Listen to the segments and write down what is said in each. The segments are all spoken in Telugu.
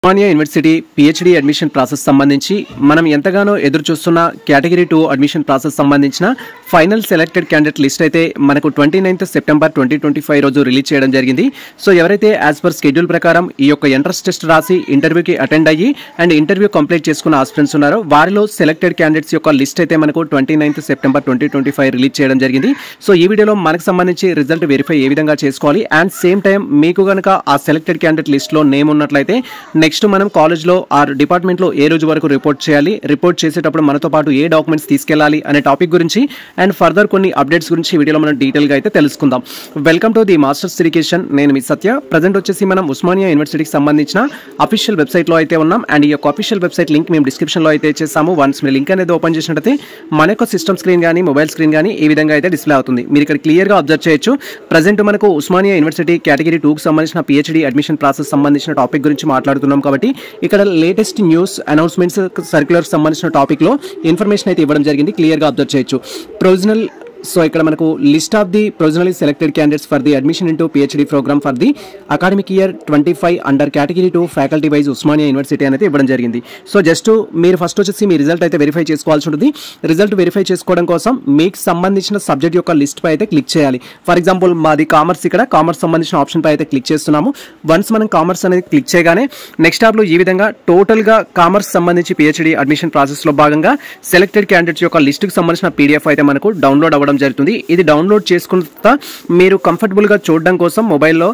Osmania university PhD admission process సంబంధించి మనం ఎంతగానో ఎదురు చూస్తున్న కేటగిరీ 2 అడ్మిషన్ ప్రాసెస్ సంబంధించిన ఫైనల్ సెలెక్టెడ్ క్యాండిడేట్ లిస్ట్ అయితే మనకు 29th సెప్టెంబర్ 2025 రోజు రిలీజ్ చేయడం జరిగింది. సో ఎవరైతే యాజ్ పర్ షెడ్యూల్ ప్రకారం ఈ యొక్క ఎంట్రన్స్ టెస్ట్ రాసి ఇంటర్వ్యూకి అటెండ్ అయ్యి అండ్ ఇంటర్వ్యూ కంప్లీట్ చేసుకున్న ఆస్పిరెంట్స్ ఉన్నారో వారిలో సెలెక్టెడ్ క్యాండిడేట్స్ యొక్క లిస్ట్ అయితే మనకు 29th సెప్టెంబర్ 2025 రిలీజ్ చేయడం జరిగింది. సో ఈ వీడియోలో మనకు సంబంధించి రిజల్ట్ వెరిఫై ఏ విధంగా చేసుకోవాలి అండ్ సేమ్ టైం మీకు కనుక ఆ సెలెక్టెడ్ క్యాండిడేట్ లిస్ట్లో నేమ్ ఉన్నట్లయితే నెక్స్ట్ మనం కాలేజ్లో ఆర్ డిపార్ట్మెంట్లో ఏ రోజు వరకు రిపోర్ట్ చేయాలి, రిపోర్ట్ చేసేటప్పుడు మనతో పాటు ఏ డాక్యుమెంట్స్ తీసుకెళ్లాలి అనే టాపిక్ గురించి అండ్ ఫర్దర్ కొన్ని అప్డేట్స్ గురించి వీడియోలో మనం డీటెయిల్గా అయితే తెలుసుకుందాం. Welcome to the masters education. నేను మీ సత్య. ప్రజెంట్ వచ్చేసి మనం ఉస్మానియా యూనివర్సిటీకి సంబంధించిన అఫీషియల్ వెబ్సైట్లో అయితే ఉన్నాం అండ్ ఈ యొక్క అఫీషియల్ వెబ్సైట్ లింక్ మేము డిస్క్రిప్షన్లో అయితే చేసాము. వన్స్ మీరు లింక్ అనేది ఓపెన్ చేసినట్టయితే మన యొక్క సిస్టమ్ స్క్రీన్ కానీ మొబైల్ స్క్రీన్ కానీ ఈ విధంగా అయితే డిస్ప్లే అవుతుంది. మీరు ఇక్కడ క్లియర్గా అబ్జర్వ్ చేయొచ్చు. ప్రజెంట్ మనకు ఉస్మానియా యూనివర్సిటీ కేటగిరీ 2కి సంబంధించిన పిహెచ్డి అడ్మిషన్ ప్రాసెస్ సంబంధించిన టాపిక్ గురించి మాట్లాడుతున్నాం కాబట్టి ఇక్కడ లేటెస్ట్ న్యూస్ అనౌన్స్మెంట్స్ సర్క్యులర్ సంబంధించిన టాపిక్లో ఇన్ఫర్మేషన్ అయితే ఇవ్వడం జరిగింది. క్లియర్గా అబ్జర్వ్ చేయొచ్చు. ప్రొవిజనల్ సో ఇక్కడ మనకు list of the provisionally selected candidates for the admission into PhD program for the academic year 25 under category 2 faculty wise Osmania university అనేది ఇవ్వడం జరిగింది. సో జస్ట్ మీరు ఫస్ట్ వచ్చేసి మీ రిజల్ట్ అయితే వెరిఫై చేసుకోవాల్సి ఉంటుంది. రిజల్ట్ వెరిఫై చేసుకోవడం కోసం మీకు సంబంధించిన సబ్జెక్ట్ యొక్క లిస్ట్ పై అయితే క్లిక్ చేయాలి. ఫర్ ఎగ్జాంపుల్ మాది కామర్స్, ఇక్కడ కామర్స్ సంబంధించిన ఆప్షన్ పై అయితే క్లిక్ చేస్తున్నాము. వన్స్ మనం కామర్స్ అనేది క్లిక్ చేయగానే నెక్స్ట్ టాబ్లో ఈ విధంగా టోటల్గా కామర్స్ సంబంధించి పిహెచ్డి అడ్మిషన్ ప్రాసెస్లో భాగంగా సెలెక్టెడ్ క్యాండిడేట్స్ యొక్క లిస్టుకు సంబంధించిన పీడిఎఫ్ అయితే మనకు డౌన్లోడ్ అవ్వడం జరుగుతుంది. ఇది డౌన్లోడ్ చేసుకున్న మీరు కంఫర్టబుల్గా చూడడం కోసం మొబైల్లో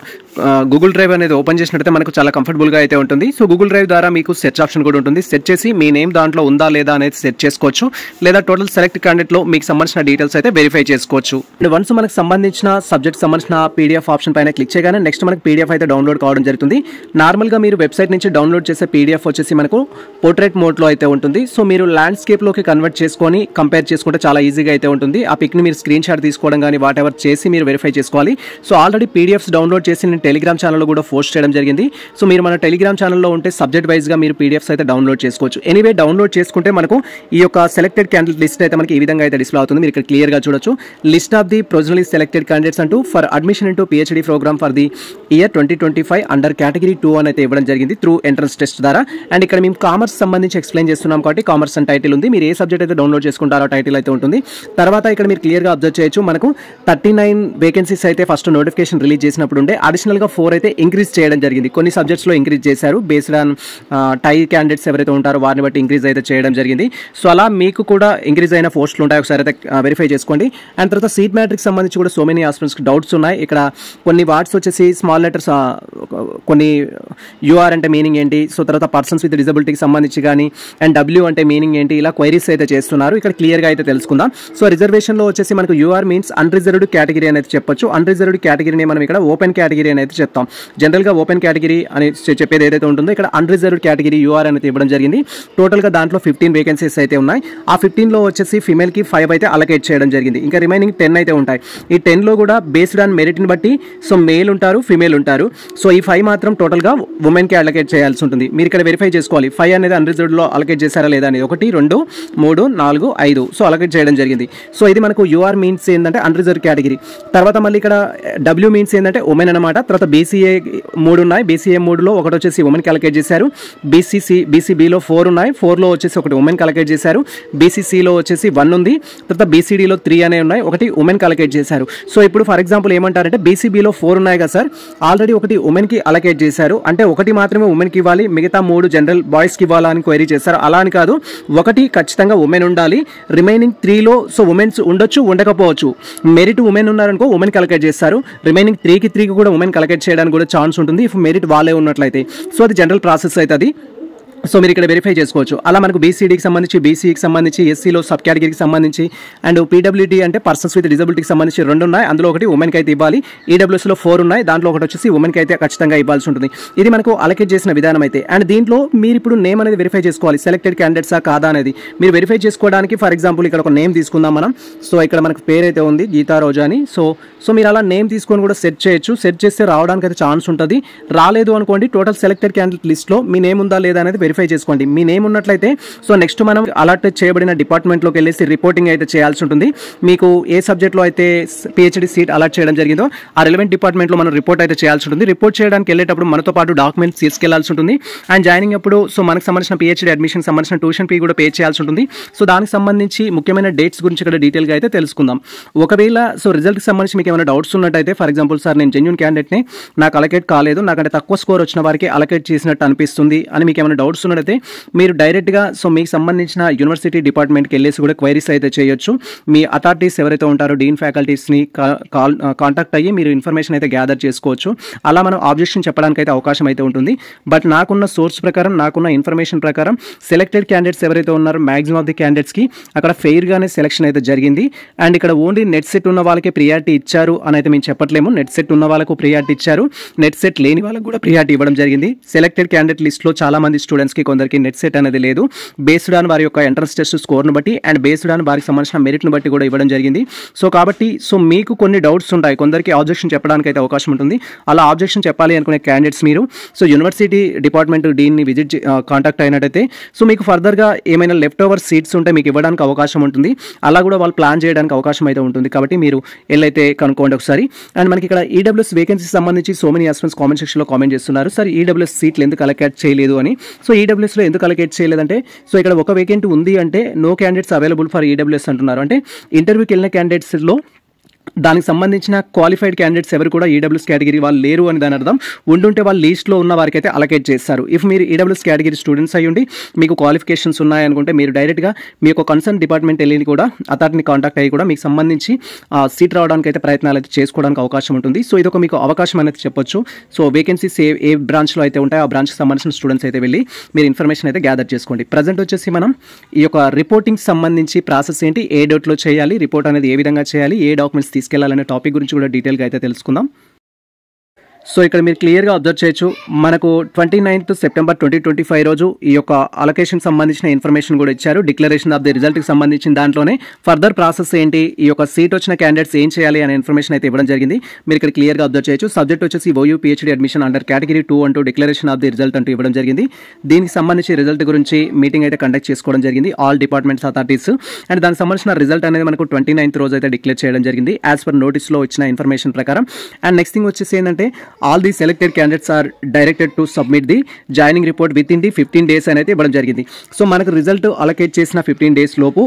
గూగుల్ డ్రైవ్ అనేది ఓపెన్ చేసినట్టయితే మనకు చాలా కంఫర్టబుల్గా అయితే ఉంటుంది. సో గూగుల్ డ్రైవ్ ద్వారా మీకు సెర్చ్ ఆప్షన్ కూడా ఉంటుంది. సెర్చ్ చేసి మీ నేమ్ దాంట్లో ఉందా లేదా అనేది సెర్చ్ చేసుకోవచ్చు. లేదా టోటల్ సెలెక్ట్ క్యాండిడేట్లో మీకు సంబంధించిన డీటెయిల్స్ అయితే వెరిఫై చేసుకోవచ్చు. అండ్ వన్స్ మనకు సంబంధించిన సబ్జెక్ట్ సంబంధించిన పీడిఎఫ్ ఆప్షన్ పైన క్లిక్ చేయగానే నెక్స్ట్ మనకు పీడిఎఫ్ అయితే డౌన్లోడ్ కావడం జరుగుతుంది. నార్మల్గా మీరు వెబ్సైట్ నుంచి డౌన్లోడ్ చేసే పీడిఎఫ్ వచ్చేసి మనకు పోర్ట్రేట్ మోడ్లో అయితే ఉంటుంది. సో మీరు ల్యాండ్స్కేప్లోకి కన్వర్ట్ చేసుకొని కంపేర్ చేసుకుంటే చాలా ఈజీగా అయితే ఉంటుంది. ఆ పిక్ని మీరు స్క్రీన్ షాట్ తీసుకోవడం కానీ వాట్ ఎవర్ చేసి మీరు వెరిఫై చేసుకోవాలి. సో ఆల్రెడీ పీడిఎఫ్స్ డౌన్లోడ్ చేసి నేను టెలిగ్రామ్ ఛానల్లో కూడా పోస్ట్ చేయడం జరిగింది. సో మీరు మన టెలిగ్రామ్ ఛానల్లో ఉంటే సబ్జెక్ట్ వైజ్గా మీరు పీడిఎఫ్స్ అయితే డౌన్లోడ్ చేసుకోవచ్చు. ఎనీవే డౌన్లోడ్ చేసుకుంటే మనకు ఈ యొక్క సెలెక్టెడ్ క్యాండిడేట్ లిస్ట్ అయితే మనకి ఈ విధంగా అయితే డిస్ప్లే అవుతుంది. మీరు ఇక్కడ క్లియర్గా చూడొచ్చు. List of the provisionally selected candidates అంటూ for admission into PhD program for the year 2025 under category 2 అని అయితే ఇవ్వడం జరిగింది త్రూ ఎంట్రన్స్ టెస్ట్ ద్వారా. అండ్ ఇక్కడ మేము కామర్స్ సంబంధించి ఎక్స్ప్లెయిన్ చేస్తున్నాం కాబట్టి కామర్స్ అని టైటిల్ ఉంది. మీరు ఏ సబ్జెక్ట్ అయితే డౌన్లోడ్ చేసుకుంటారో టైటిల్ అయితే ఉంటుంది. తర్వాత ఇక్కడ మీరు క్లియర్గా అబ్జర్వ్ చేయొచ్చు. మనకు 39 వేకెన్సీస్ అయితే ఫస్ట్ నోటిఫికేషన్ రిలీజ్ చేసినప్పుడు ఉండే, అడిషనల్గా 4 అయితే ఇంక్రీజ్ చేయడం జరిగింది. కొన్ని సబ్జెక్ట్స్లో ఇంక్రీజ్ చేశారు బేస్డ్ ఆన్ టై క్యాండిడేట్స్ ఎవరైతే ఉంటారో వారిని బట్టి ఇంక్రీజ్ అయితే చేయడం జరిగింది. సో అలా మీకు కూడా ఇంక్రీజ్ అయిన పోస్టులు ఉంటాయి, ఒకసారి అయితే వెరిఫై చేసుకోండి. అండ్ తర్వాత సీట్ మ్యాట్రిక్స్ సంబంధించి కూడా సో మెనీ ఆస్పిరెంట్స్కి డౌట్స్ ఉన్నాయి. ఇక్కడ కొన్ని వర్డ్స్ వచ్చేసి స్మాల్ లెటర్స్, కొన్ని యూఆర్ అంటే మీనింగ్ ఏంటి, సో తర్వాత పర్సన్స్ విత్ డిజబిలిటీకి సంబంధించి కానీ అండ్ డబ్ల్యూ అంటే మీనింగ్ ఏంటి, ఇలా క్వైరీస్ అయితే చేస్తున్నారు. ఇక్కడ క్లియర్గా అయితే తెలుసుకుందాం. సో రిజర్వేషన్లో వచ్చేసి మనకు యూఆర్ మీన్స్ అన్రిజర్వ్డ్ కేటగిరీ అనేది చెప్పొచ్చు. అన్రిజర్వ్డ్ కేటగిరీని మనం ఇక్కడ ఓపెన్ కేటగిరీ అనేది చెప్తాం. జనరల్గా ఓపెన్ కేటగిరీ అని చెప్పేది ఏదైతే ఉంటుందో ఇక్కడ అన్రిజర్వ్డ్ కేటగిరీ యూఆర్ అనేది ఇవ్వడం జరిగింది. టోటల్గా దాంట్లో 15 వేకెన్సీస్ అయితే ఉన్నాయి. ఆ 15లో వచ్చేసి ఫీమేల్కి 5 అయితే అలకేట్ చేయడం జరిగింది. ఇంకా రిమైనింగ్ 10 అయితే ఉంటాయి. ఈ 10లో కూడా బేస్డ్ ఆన్ మెరిట్ని బట్టి సో మేల్ ఉంటారు, ఫీమేల్ ఉంటారు. సో ఈ 5 మాత్రం టోటల్గా ఉమెన్కి అలకేట్ చేయాల్సి ఉంటుంది. మీరు ఇక్కడ వెరిఫై చేసుకోవాలి 5 అనేది అన్రిజర్వ్డ్లో అలకేట్ చేశారా లేదా అనేది. 1 2 3 4 5 సో అలకేట్ చేయడం జరిగింది. సో ఇది మనకు యూఆర్ మీన్స్ ఏంటంటే అన్రిజర్వ్ కేటగిరీ. తర్వాత మళ్ళీ ఇక్కడ డబ్ల్యూ మీన్స్ ఏంటంటే ఉమెన్ అనమాట. తర్వాత బీసీఏ 3 ఉన్నాయి. బీసీఏ 3లో ఒకటి వచ్చేసి ఉమెన్కి అలకేట్ చేశారు. బీసీబీలో 4 ఉన్నాయి. 4లో వచ్చేసి ఒకటి ఉమెన్కి అలకేట్ చేశారు. బీసీసీలో వచ్చేసి 1 ఉంది. తర్వాత బీసీడీలో 3 అనే ఉన్నాయి, ఒకటి ఉమెన్కి అలకేట్ చేశారు. సో ఇప్పుడు ఫర్ ఎగ్జాంపుల్ ఏమంటారంటే బీసీబీలో 4 ఉన్నాయి కదా సార్, ఆల్రెడీ ఒకటి ఉమెన్కి అలకేట్ చేశారు అంటే ఒకటి మాత్రమే ఉమెన్కి ఇవ్వాలి, మిగతా 3 జనరల్ బాయ్స్కి ఇవ్వాలా అని క్వైరీ చేస్తారు. అలా అని కాదు, ఒకటి ఖచ్చితంగా ఉమెన్ ఉండాలి. రిమైనింగ్ 3లో సో ఉమెన్స్ ఉండొచ్చు, ఉండకపోవచ్చు. మెరిట్ ఉమెన్ ఉన్నారనుకో ఉమెన్కి అలకేట్ చేస్తారు. రిమైనింగ్ 3కి కూడా ఉమెన్ అలకేట్ చేయడానికి కూడా ఛాన్స్ ఉంటుంది ఇఫ్ మెరిట్ వాళ్ళే ఉన్నట్లయితే. సో అది జనరల్ ప్రాసెస్ అవుతుంది. సో మీరు ఇక్కడ వెరిఫై చేసుకోవచ్చు. అలా మనకు బీసీడీకి సంబంధించి, బీసీకి సంబంధించి, ఎస్సీలో సబ్ కేటగిరీకి సంబంధించి అండ్ పీడబ్ల్యూడీ అంటే పర్సన్స్ విత్ డిజబిలిటీకి సంబంధించి 2 ఉన్నాయి. అందులో ఒకటి ఉమెన్కి అయితే ఇవ్వాలి. ఈడబ్ల్యూఎస్లో 4 ఉన్నాయి. దాంట్లో ఒకటి వచ్చేసి ఉమెన్కి అయితే ఖచ్చితంగా ఇవ్వాల్సి ఉంటుంది. ఇది మనకు అలకేట్ చేసిన విధానం అయితే. అండ్ దీంట్లో మీరు ఇప్పుడు నేమ్ అనేది వెరిఫై చేసుకోవాలి, సెలెక్టెడ్ క్యాండిడేట్సా కాదా అనేది. మీరు వెరిఫై చేసుకోవడానికి ఫర్ ఎగ్జాంపుల్ ఇక్కడ ఒక నేమ్ తీసుకుందాం మనం. సో ఇక్కడ మనకు పేరు అయితే ఉంది గీతా రోజా అని. సో మీరు అలా నేమ్ తీసుకొని కూడా సెర్చ్ చేయొచ్చు. సెర్చ్ చేస్తే రావడానికి అయితే ఛాన్స్ ఉంటుంది. రాలేదు అనుకోండి, టోటల్ సెలెక్టెడ్ క్యాండిడేట్ లిస్ట్లో మీ నేమ్ ఉందా లేదా అనేది వెరిఫై చేసుకోండి. మీ నేమ్ ఉన్నట్లయితే సో నెక్స్ట్ మనం అలాట్ చేయబడిన డిపార్ట్మెంట్లోకి వెళ్ళేసి రిపోర్టింగ్ అయితే చేయాల్సి ఉంటుంది. మీకు ఏ సబ్జెక్ట్లో అయితే పిహెచ్డి సీట్ అలాట్ చేయడం జరిగిందో ఆ రిలవెంట్ డిపార్ట్మెంట్లో మనం రిపోర్ట్ అయితే చేయాల్సి ఉంటుంది. రిపోర్ట్ చేయడానికి వెళ్ళేటప్పుడు మనతో పాటు డాక్యుమెంట్స్ తీసుకెళ్లాల్సి ఉంటుంది. అండ్ జాయినింగ్ అప్పుడు సో మనకు సంబంధించిన పిహెచ్డి అడ్మిషన్ సంబంధించిన ట్యూషన్ ఫీ కూడా పే చేయాల్సి ఉంటుంది. సో దానికి సంబంధించి ముఖ్యమైన డేట్స్ గురించి ఇక్కడ డీటెయిల్గా అయితే తెలుసుకుందాం. ఒకవేళ సో రిజల్ట్కి సంబంధించి మీకు ఏమైనా డౌట్స్ ఉన్నట్టయితే, ఫర్ ఎగ్జాంపుల్ సార్ నేను జెన్యూన్ క్యాండిడేట్ని, నాకు అలకేట్ కాలేదు, నాకంటే తక్కువ స్కోర్ వచ్చిన వారికి అలకేట్ చేసినట్టు అనిపిస్తుంది అని మీకు ఏమైనా డౌట్స్ ఉన్నట్టయితే మీరు డైరెక్ట్గా సో మీకు సంబంధించిన యూనివర్సిటీ డిపార్ట్మెంట్కి వెళ్ళేసి కూడా క్వైరీస్ అయితే చేయొచ్చు. మీ అథారిటీస్ ఎవరైతే ఉంటారో డీన్ ఫ్యాకల్టీస్ని కాంటాక్ట్ అయ్యి మీరు ఇన్ఫర్మేషన్ అయితే గ్యాదర్ చేసుకోవచ్చు. అలా మనం ఆబ్జెక్షన్ చెప్పడానికి అయితే అవకాశం అయితే ఉంటుంది. బట్ నాకున్న సోర్స్ ప్రకారం, నాకున్న ఇన్ఫర్మేషన్ ప్రకారం సెలెక్టెడ్ క్యాండిడేట్స్ ఎవరైతే ఉన్నారో మ్యాక్సిమం ఆఫ్ ది క్యాండిడేట్స్కి అక్కడ ఫెయిర్గానే సెలెక్షన్ అయితే జరిగింది. అండ్ ఇక్కడ ఓన్లీ నెట్ సెట్ ఉన్న వాళ్ళకే ప్రియారిటీ ఇచ్చారు అని అయితే మేము చెప్పట్లేము. నెట్ సెట్ ఉన్న వాళ్ళకు ప్రియారిటీ ఇచ్చారు, నెట్ సెట్ లేని వాళ్ళకు కూడా ప్రియారిటీ ఇవ్వడం జరిగింది. సెలెక్టెడ్ క్యాండిడేట్ లిస్ట్లో చాలా మంది స్టూడెంట్స్కి కొందరికి నెట్ సెట్ అనేది లేదు. బేస్డ్ ఆన్ వారి యొక్క ఎంట్రన్స్ టెస్ట్ స్కోర్ను బట్టి అండ్ బేస్డ్ ఆన్ వారికి సంబంధించిన మెరిట్ను బట్టి కూడా ఇవ్వడం జరిగింది. సో కాబట్టి సో మీకు కొన్ని డౌట్స్ ఉంటాయి, కొందరికి ఆబ్జెక్షన్ చెప్పడానికి అయితే అవకాశం ఉంటుంది. అలా ఆబ్జెక్షన్ చెప్పాలి అనుకునే క్యాండిడేట్స్ మీరు సో యూనివర్సిటీ డిపార్ట్మెంట్ డీన్ని విజిట్ కాంటాక్ట్ అయినట్టయితే సో మీకు ఫర్దర్గా ఏమైనా లెఫ్ట్ ఓవర్ సీట్స్ ఉంటే మీకు ఇవ్వడానికి అవకాశం ఉంటుంది. అలా కూడా వాళ్ళు ప్లాన్ చేయడానికి అవకాశం అయితే ఉంటుంది. కాబట్టి మీరు వెళ్ళైతే కనుక్కోండి ఒకసారి. అండ్ మనకి ఇక్కడ ఈడబ్ల్యూఎస్ వేకెన్సీస్ సంబంధించి సో మెనీ ఆస్పిరెంట్స్ కామెంట్ సెక్షన్లో కామెంట్ చేస్తున్నారు, సార్ ఈడబ్ల్యూఎస్ సీట్లు ఎందుకు అలకేట్ చేయలేదు అని. సో ఈడబ్ల్యూఎస్లో ఎందుకు అలకేట్ చేయలేదంటే సో ఇక్కడ ఒక వేకెంట్ ఉంది అంటే no candidates available for EWS అంటున్నారు. అంటే ఇంటర్వ్యూకి వెళ్ళిన క్యాండిడేట్స్లో దానికి సంబంధించిన క్వాలిఫైడ్ క్యాండిడేట్స్ ఎవరు కూడా ఈడబ్ల్యూఎస్ కేటగిరీ వాళ్ళు లేరు అని దాని అర్థం. ఉండుంటే వాళ్ళు లీస్ట్లో ఉన్న వారికి అయితే అలకేట్ చేస్తారు. ఇఫ్ మీరు ఈడబ్ల్యూఎస్ కేటగిరీ స్టూడెంట్స్ అయ్యుండి మీకు క్వాలిఫికేషన్స్ ఉన్నాయనుకుంటే మీరు డైరెక్ట్గా మీ యొక్క కన్సర్న్ డిపార్ట్మెంట్ వెళ్ళి కూడా అథారిటీని కాంటాక్ట్ అయ్యి కూడా మీకు సంబంధించి సీట్ రావడానికి అయితే ప్రయత్నాలు అయితే చేసుకోవడానికి అవకాశం ఉంటుంది. సో ఇది ఒక మీకు అవకాశం అనేది చెప్పొచ్చు. సో వేకెన్సీస్ ఏ బ్రాంచ్లో అయితే ఉంటాయో ఆ బ్రాంచ్కి సంబంధించిన స్టూడెంట్స్ అయితే వెళ్ళి మీరు ఇన్ఫర్మేషన్ అయితే గ్యాదర్ చేసుకోండి. ప్రజెంట్ వచ్చేసి మనం ఈ యొక్క రిపోర్టింగ్ సంబంధించి ప్రాసెస్ ఏంటి, ఏ డేట్లో చేయాలి, రిపోర్ట్ అనేది ఏ విధంగా చేయాలి, ఏ డాక్యుమెంట్స్ తీసుకెళ్లాలనే టాపిక్ గురించి కూడా డీటెయిల్గా అయితే తెలుసుకుందాం. సో ఇక్కడ మీరు క్లియర్గా అబ్జర్వ్ చేయొచ్చు, మనకు 29th సెప్టెంబర్ 2025 రోజు ఈ యొక్క అలొకేషన్ సంబంధించిన ఇన్ఫర్మేషన్ కూడా ఇచ్చారు. డిక్లరేషన్ ఆఫ్ ది రిజల్ట్కి సంబంధించిన దాంట్లోనే ఫర్దర్ ప్రాసెస్ ఏంటి, ఈ యొక్క సీట్ వచ్చిన క్యాండిడేట్స్ ఏం చేయాలి అనే ఇన్ఫర్మేషన్ అయితే ఇవ్వడం జరిగింది. మీరు ఇక్కడ క్లియర్గా అబ్జర్వ్ చేయొచ్చు. సబ్జెక్ట్ వచ్చేసి OU PhD admission under category 2 అంటూ డిక్లరేషన్ ఆఫ్ ది రిజల్ట్ అంటూ ఇవ్వడం జరిగింది. దీనికి సంబంధించి రిజల్ట్ గురించి మీటింగ్ అయితే కండక్ట్ చేసుకోవడం జరిగింది ఆల్ డిపార్ట్మెంట్స్ అథారిటీస్. అండ్ దానికి సంబంధించిన రిజల్ట్ అనేది మనకు 29th రోజు అయితే డిక్లేర్ చేయడం జరిగింది యాజ్ పర్ నోటీస్లో ఇచ్చిన ఇన్ఫర్మేషన్ ప్రకారం. అండ్ నెక్స్ట్ థింగ్ వచ్చేసి ఏంటంటే all the selected candidates are directed to submit the joining report within the 15 days అనేది ఇవ్వడం జరిగింది. సో మనకు రిజల్ట్ అలొకేట్ చేసిన 15 days లోపు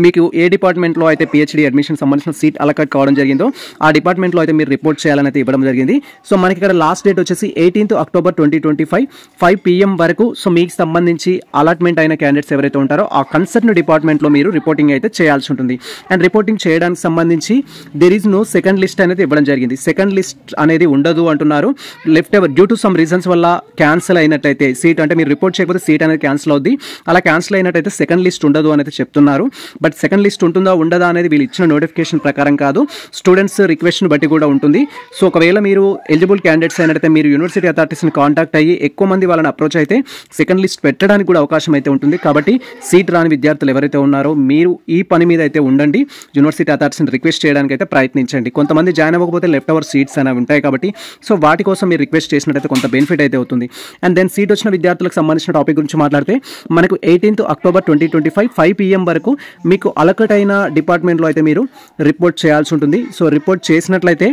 మీకు ఏ డిపార్ట్మెంట్లో అయితే పిహెచ్డి అడ్మిషన్ సంబంధించిన సీట్ అలొకేట్ కావడం జరిగిందో ఆ డిపార్ట్మెంట్లో అయితే మీరు రిపోర్ట్ చేయాలని అయితే ఇవ్వడం జరిగింది. సో మనకి ఇక్కడ లాస్ట్ డేట్ వచ్చేసి 18th October 2025 5 PM వరకు సో మీకు సంబంధించి అలాట్మెంట్ అయిన క్యాండిడేట్స్ ఎవరైతే ఉంటారో ఆ కన్సర్న్ డిపార్ట్మెంట్లో మీరు రిపోర్టింగ్ అయితే చేయాల్సి ఉంటుంది. అండ్ రిపోర్టింగ్ చేయడానికి సంబంధించి there is no second list అనేది ఇవ్వడం జరిగింది. సెకండ్ లిస్ట్ అనేది ఉండదు అంటున్నారు. Left ever due to some reasons వల్ల క్యాన్సిల్ అయినట్టయితే సీట్, అంటే మీరు రిపోర్ట్ చేయకపోతే సీట్ అనేది క్యాన్సిల్ అవుద్ది. అలా క్యాన్సిల్ అయినట్టయితే సెకండ్ లిస్ట్ ఉండదు అనేది చెప్తున్నారు. బట్ సెకండ్ లిస్ట్ ఉంటుందా ఉండదా అనేది వీళ్ళు ఇచ్చిన నోటిఫికేషన్ ప్రకారం కాదు, స్టూడెంట్స్ రిక్వెస్ట్ని బట్టి కూడా ఉంటుంది. సో ఒకవేళ మీరు ఎలిజిబుల్ క్యాండిడేట్స్ అయినట్టయితే మీరు యూనివర్సిటీ అథారిటీస్ని కాంటాక్ట్ అయ్యి ఎక్కువ మంది వాళ్ళని అప్రోచ్ అయితే సెకండ్ లిస్ట్ పెట్టడానికి కూడా అవకాశం అయితే ఉంటుంది. కాబట్టి సీట్ రాని విద్యార్థులు ఎవరైతే ఉన్నారో మీరు ఈ పని మీద అయితే ఉండండి, యూనివర్సిటీ అథారిటీస్ని రిక్వెస్ట్ చేయడానికి అయితే ప్రయత్నించండి. కొంతమంది జాయిన్ అవ్వకపోతే లెఫ్ట్ ఓవర్ సీట్స్ అనేవి ఉంటాయి కాబట్టి సో వాటి కోసం మీరు రిక్వెస్ట్ చేసినట్టయితే కొంత బెనిఫిట్ అయితే అవుతుంది. అండ్ దెన్ సీట్ వచ్చిన విద్యార్థులకు సంబంధించిన టాపిక్ గురించి మాట్లాడితే మనకు 18th October 2025 5 PM వరకు మీకు అలకట్ అయిన డిపార్ట్మెంట్లో అయితే మీరు రిపోర్ట్ చేయాల్సి ఉంటుంది. సో రిపోర్ట్ చేసినట్లయితే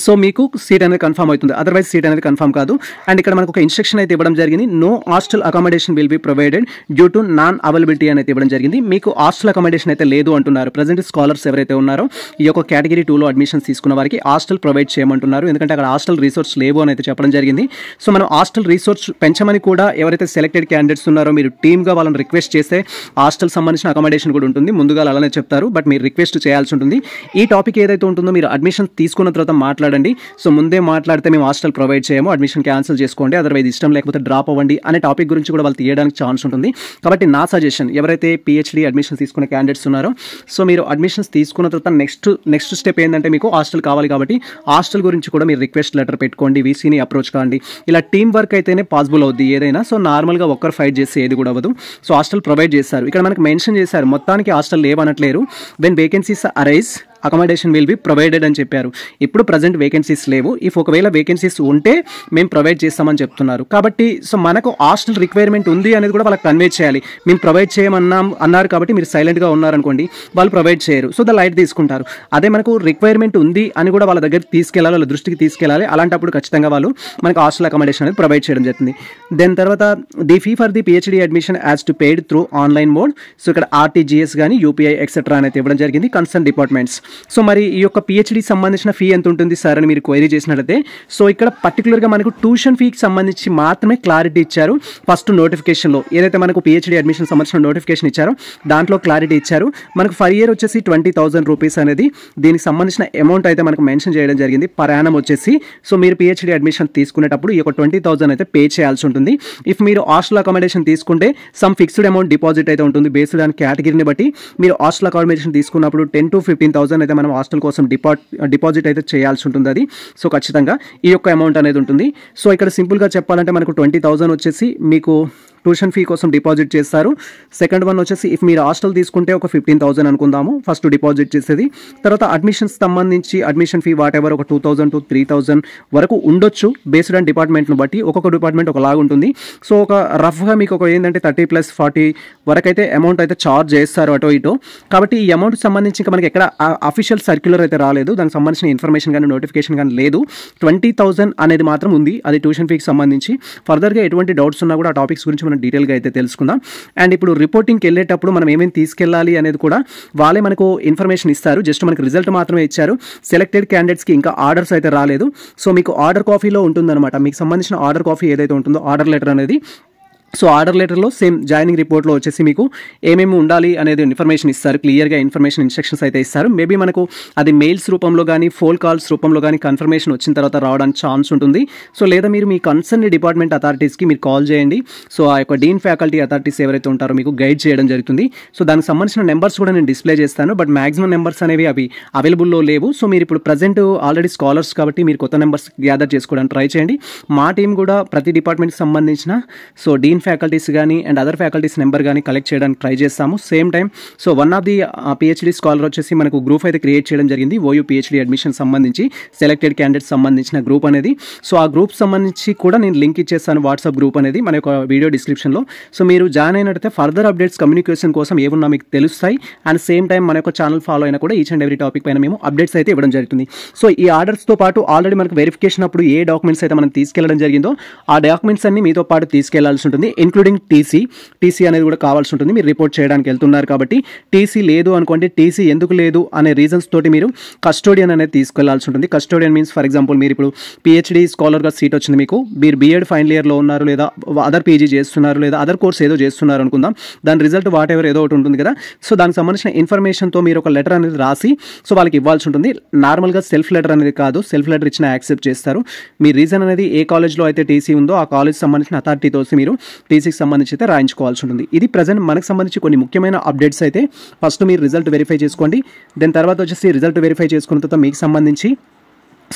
సో మీకు సీట్ అనేది కన్ఫర్మ్ అవుతుంది, అదర్వైజ్ సీట్ అనేది కన్ఫర్మ్ కాదు. అండ్ ఇక్కడ మనకు ఒక ఇన్స్ట్రక్షన్ అయితే ఇవ్వడం జరిగింది, no hostel accommodation will be provided due to non availability అనేది ఇవ్వడం జరిగింది. మీకు హాస్టల్ అకామిడేషన్ అయితే లేదు అంటున్నారు. ప్రజెంట్ స్కాలర్స్ ఎవరైతే ఉన్నారో ఈ యొక్క కేటగిరీ 2లో అడ్మిషన్స్ తీసుకున్న వారికి హాస్టల్ ప్రొవైడ్ చేయమంటున్నారు, ఎందుకంటే అక్కడ హాస్టల్ రిసోర్స్ లేవు అని అయితే చెప్పడం జరిగింది. సో మనం హాస్టల్ రిసోర్స్ పెంచమని కూడా ఎవరైతే సెలెక్టెడ్ క్యాండిడేట్స్ ఉన్నారో మీరు టీమ్గా వాళ్ళని రిక్వెస్ట్ చేస్తే హాస్టల్ సంబంధించిన అకామిడేషన్ కూడా ఉంటుంది, ముందుగా అలానే చెప్తారు. బట్ మీరు రిక్వెస్ట్ చేయాల్సి ఉంటుంది. ఈ టాపిక్ ఏదైతే ఉంటుందో మీరు అడ్మిషన్ తీసుకున్న తర్వాత మాట్లాడండి. సో ముందే మాట్లాడితే మేము హాస్టల్ ప్రొవైడ్ చేయము, అడ్మిషన్ క్యాన్సిల్ చేసుకోండి, అదర్వైజ్ ఇష్టం లేకపోతే డ్రాప్ అవ్వండి అనే టాపిక్ గురించి కూడా వాళ్ళు తీయడానికి ఛాన్స్ ఉంటుంది. కాబట్టి నా సజెషన్, ఎవరైతే పిహెచ్డి అడ్మిషన్ తీసుకునే క్యాండిడేట్స్ ఉన్నారో సో మీరు అడ్మిషన్స్ తీసుకున్న తర్వాత నెక్స్ట్ స్టెప్ ఏంటంటే మీకు హాస్టల్ కావాలి. కాబట్టి హాస్టల్ గురించి కూడా మీరు రిక్వెస్ట్ లెటర్ పెట్టుకోండి, వీసీని అప్రోచ్ కాండి. ఇలా టీమ్ వర్క్ అయితేనే పాసిబుల్ అవుద్ది ఏదైనా. సో నార్మల్గా ఒక్కరు ఫైట్ చేస్తే ఏది కూడా అవ్వదు. సో హాస్టల్ ప్రొవైడ్ చేస్తారు. ఇక్కడ మనకు మెన్షన్ చేశారు, మొత్తానికి హాస్టల్ లేవనట్లేరు. When vacancies arise accommodation will be provided అని చెప్పారు. ఇప్పుడు ప్రజెంట్ వేకెన్సీస్ లేవు. ఇఫ్ ఒకవేళ వేకెన్సీస్ ఉంటే మేము ప్రొవైడ్ చేస్తామని చెప్తున్నారు. కాబట్టి సో మనకు హాస్టల్ రిక్వైర్మెంట్ ఉంది అనేది కూడా వాళ్ళకి కన్వే చేయాలి. మేము ప్రొవైడ్ అన్నారు కాబట్టి మీరు సైలెంట్గా ఉన్నారనుకోండి, వాళ్ళు ప్రొవైడ్ చేయరు. సో లైట్ తీసుకుంటారు. అదే మనకు రిక్వైర్మెంట్ ఉంది అని కూడా వాళ్ళ దగ్గర తీసుకెళ్ళాలి, వాళ్ళ దృష్టికి తీసుకెళ్ళాలి. అలాంటప్పుడు ఖచ్చితంగా వాళ్ళు మనకు హాస్టల్ అకామిడేషన్ అనేది ప్రొవైడ్ చేయడం జరుగుతుంది. దెన్ తర్వాత the fee for the PhD admission as to paid through online mode. So ఇక్కడ ఆర్టీజీఎస్ కానీ యూపీఐ ఎక్సెట్రా అనేది ఇవ్వడం జరిగింది కన్సర్న్ డిపార్ట్మెంట్స్. సో మరి ఈ యొక్క పిహెచ్డికి సంబంధించిన ఫీ ఎంత ఉంటుంది సార్ అని మీరు క్వైరీ చేసినట్లయితే, సో ఇక్కడ పర్టికులర్గా మనకు ట్యూషన్ ఫీకి సంబంధించి మాత్రమే క్లారిటీ ఇచ్చారు. ఫస్ట్ నోటిఫికేషన్లో ఏదైతే మనకు పిహెచ్డి అడ్మిషన్ సంబంధించిన నోటిఫికేషన్ ఇచ్చారో దాంట్లో క్లారిటీ ఇచ్చారు. మనకు ఫర్ ఇయర్ వచ్చేసి 20,000 రూపీస్ అనేది దీనికి సంబంధించిన అమౌంట్ అయితే మనకు మెన్షన్ చేయడం జరిగింది పర్ యానం వచ్చేసి. సో మీరు పిహెచ్డి అడ్మిషన్ తీసుకునేటప్పుడు ఈ యొక్క 20,000 అయితే పే చేయాల్సి ఉంటుంది. ఇఫ్ మీరు హాస్టల్ అకామిడేషన్ తీసుకుంటే సమ్ ఫిక్స్డ్ అమౌంట్ డిపాజిట్ అయితే ఉంటుంది బేస్డ్ ఆన్ కేటగిరీని బట్టి. మీరు హాస్టల్ అకామిడేషన్ తీసుకున్నప్పుడు 10,000 to 15,000 అయితే మనం హాస్టల్ కోసం డిపాజిట్ అయితే చేయాల్సి ఉంటుంది అది. సో ఖచ్చితంగా ఈ యొక్క అమౌంట్ అనేది ఉంటుంది. సో ఇక్కడ సింపుల్గా చెప్పాలంటే మనకు 20,000 వచ్చేసి మీకు ట్యూషన్ ఫీ కోసం డిపాజిట్ చేస్తారు. సెకండ్ వన్ వచ్చేసి ఇఫ్ మీరు హాస్టల్ తీసుకుంటే ఒక 15,000 అనుకుందాము ఫస్ట్ డిపాజిట్ చేసేది. తర్వాత అడ్మిషన్స్ సంబంధించి అడ్మిషన్ ఫీ వాట్ ఎవర్ ఒక 2,000 to 3,000 వరకు ఉండొచ్చు బేస్డ్ ఆన్ డిపార్ట్మెంట్ను బట్టి. ఒక్కొక్క డిపార్ట్మెంట్ ఒకలాగా ఉంటుంది. సో ఒక రఫ్గా మీకు ఒక ఏంటంటే 30 plus 40 వరకు అయితే అమౌంట్ అయితే ఛార్జ్ చేస్తారు అటో ఇటో. కాబట్టి ఈ అమౌంట్ సంబంధించి ఇంకా మనకి ఎక్కడ అఫీషియల్ సర్క్యులర్ అయితే రాలేదు, దానికి సంబంధించిన ఇన్ఫర్మేషన్ కానీ నోటిఫికేషన్ కానీ లేదు. 20,000 అనేది మాత్రం ఉంది, అది ట్యూషన్ ఫీకి సంబంధించి. ఫర్దర్గా ఎటువంటి డౌట్స్ ఉన్నా కూడా ఆ టాపిక్స్ గురించి డీటెయిల్గా అయితే తెలుసుకుందాం. అండ్ ఇప్పుడు రిపోర్టింగ్కి వెళ్ళేటప్పుడు మనం ఏమేమి తీసుకెళ్ళాలి అనేది కూడా వాళ్ళే మనకు ఇన్ఫర్మేషన్ ఇస్తారు. జస్ట్ మనకు రిజల్ట్ మాత్రమే ఇచ్చారు. సెలెక్టెడ్ క్యాండిడేట్స్కి ఇంకా ఆర్డర్స్ అయితే రాలేదు. సో మీకు ఆర్డర్ కాపీలో ఉంటుందన్నమాట, మీకు సంబంధించిన ఆర్డర్ కాపీ ఏదైతే ఉంటుందో ఆర్డర్ లెటర్ అనేది. సో ఆర్డర్ లెటర్లో సేమ్ జాయినింగ్ రిపోర్ట్లో వచ్చేసి మీకు ఏమేమి ఉండాలి అనేది ఇన్ఫర్మేషన్ ఇస్తారు. క్లియర్గా ఇన్స్ట్రక్షన్స్ అయితే ఇస్తారు. మేబీ మనకు అది మెయిల్స్ రూపంలో కానీ ఫోన్ కాల్స్ రూపంలో కానీ కన్ఫర్మేషన్ వచ్చిన తర్వాత రావడానికి ఛాన్స్ ఉంటుంది. సో లేదా మీరు మీ కన్సర్న్ డిపార్ట్మెంట్ అథారిటీస్కి మీరు కాల్ చేయండి. సో ఆ యొక్క డీన్ ఫ్యాకల్టీ అథారిటీస్ ఎవరైతే ఉంటారో మీకు గైడ్ చేయడం జరుగుతుంది. సో దానికి సంబంధించిన నెంబర్స్ కూడా నేను డిస్ప్లే చేస్తాను. బట్ మ్యాక్సిమం నెంబర్స్ అనేవి అవి అవైలబుల్లో లేవు. సో మీరు ఇప్పుడు ప్రజెంట్ ఆల్రెడీ స్కాలర్స్ కాబట్టి మీరు కొత్త నెంబర్స్ గ్యాదర్ చేసుకోవడానికి ట్రై చేయండి. మా టీం కూడా ప్రతి డిపార్ట్మెంట్కి సంబంధించిన సో డీన్ ఫ్యాకల్టీస్ కానీ అండ్ అదర్ ఫ్యాకల్టీస్ నెంబర్ కానీ కలెక్ట్ చేయడానికి ట్రై చేస్తాము. Same time so one of the PhD scholar వచ్చేసి మనకు గ్రూప్ అయితే క్రియేట్ చేయడం జరిగింది. ఓయూ పిహెచ్డి అడ్మిషన్ సంబంధించి సెలెక్టెడ్ క్యాండిడేట్స్ సంబంధించిన గ్రూప్ అనేది. సో ఆ గ్రూప్ సంబంధించి కూడా నేను లింక్ ఇచ్చేస్తాను, వాట్సాప్ గ్రూప్ అనేది మన యొక్క వీడియో డిస్క్రిప్షన్లో. సో మీరు జాయిన్ అయినట్టయితే ఫర్దర్ అప్డేట్స్ కమ్యూనికేషన్ కోసం ఏమున్నా మీకు తెలుస్తాయి. అండ్ సేమ్ టైం మన యొక్క ఛానల్ ఫాలో అయినా కూడా ఈచ్ అండ్ ఎవ్రీ టాపిక్ పైన మేము అప్డేట్స్ అయితే ఇవ్వడం జరుగుతుంది. సో ఈ ఆర్డర్స్తో పాటు ఆల్రెడీ మనకు వెరిఫికేషన్ అప్పుడు ఏ డాక్యుమెంట్స్ అయితే మనం తీసుకెళ్లడం జరిగిందో ఆ డాక్యుమెంట్స్ అన్ని మీతో పాటు తీసుకెళ్లాల్సి ఉంటుంది, ఇంక్లూడింగ్ టీసీ అనేది కూడా కావాల్సి ఉంటుంది. మీరు రిపోర్ట్ చేయడానికి వెళ్తున్నారు కాబట్టి టీసీ లేదు అనుకోండి, టీసీ ఎందుకు లేదు అనే రీజన్స్ తోటి మీరు కస్టోడియన్ అనేది తీసుకెళ్లాల్సి ఉంటుంది. కస్టోడియన్ మీన్స్ ఫర్ ఎగ్జాంపుల్ మీరు ఇప్పుడు పిహెచ్డి స్కాలర్గా సీట్ వచ్చింది మీకు, మీరు బీఎడ్ ఫైనల్ ఇయర్లో ఉన్నారు లేదా అదర్ పీజీ చేస్తున్నారు లేదా అదర్ కోర్స్ ఏదో చేస్తున్నారు అనుకుందాం, దాని రిజల్ట్ వాట్ ఎవర్ ఏదో ఒకటి ఉంటుంది కదా. సో దానికి సంబంధించిన ఇన్ఫర్మేషన్తో మీరు ఒక లెటర్ అనేది రాసి సో వాళ్ళకి ఇవ్వాల్సి ఉంటుంది. నార్మల్గా సెల్ఫ్ లెటర్ అనేది కాదు, సెల్ఫ్ లెటర్ ఇచ్చిన యాక్సెప్ట్ చేస్తారు. మీ రీజన్ అనేది ఏ కాలేజ్లో అయితే టీసీ ఉందో ఆ కాలేజ్ సంబంధించిన అథారిటీతో మీరు టీసీకి సంబంధించి అయితే రాయించుకోవాల్సి ఉంటుంది. ఇది ప్రజెంట్ మనకు సంబంధించి కొన్ని ముఖ్యమైన అప్డేట్స్ అయితే. ఫస్ట్ మీరు రిజల్ట్ వెరిఫై చేసుకోండి, దాని తర్వాత వచ్చేసి రిజల్ట్ వెరిఫై చేసుకున్న తర్వాత మీకు సంబంధించి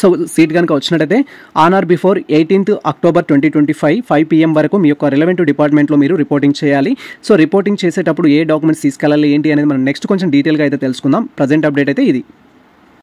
సో సీట్ కనుక వచ్చినట్టయితే on are before 18th October 2025 5 PM వరకు మీ యొక్క రిలవెంట్ డిపార్ట్మెంట్లో మీరు రిపోర్టింగ్ చేయాలి. సో రిపోర్టింగ్ చేసేటప్పుడు ఏ డాక్యుమెంట్స్ తీసుకెళ్ళాలి ఏంటి అనేది మనం నెక్స్ట్ కొంచెం డీటెయిల్గా అయితే తెలుసుకుందాం. ప్రజెంట్ అప్డేట్ అయితే ఇది.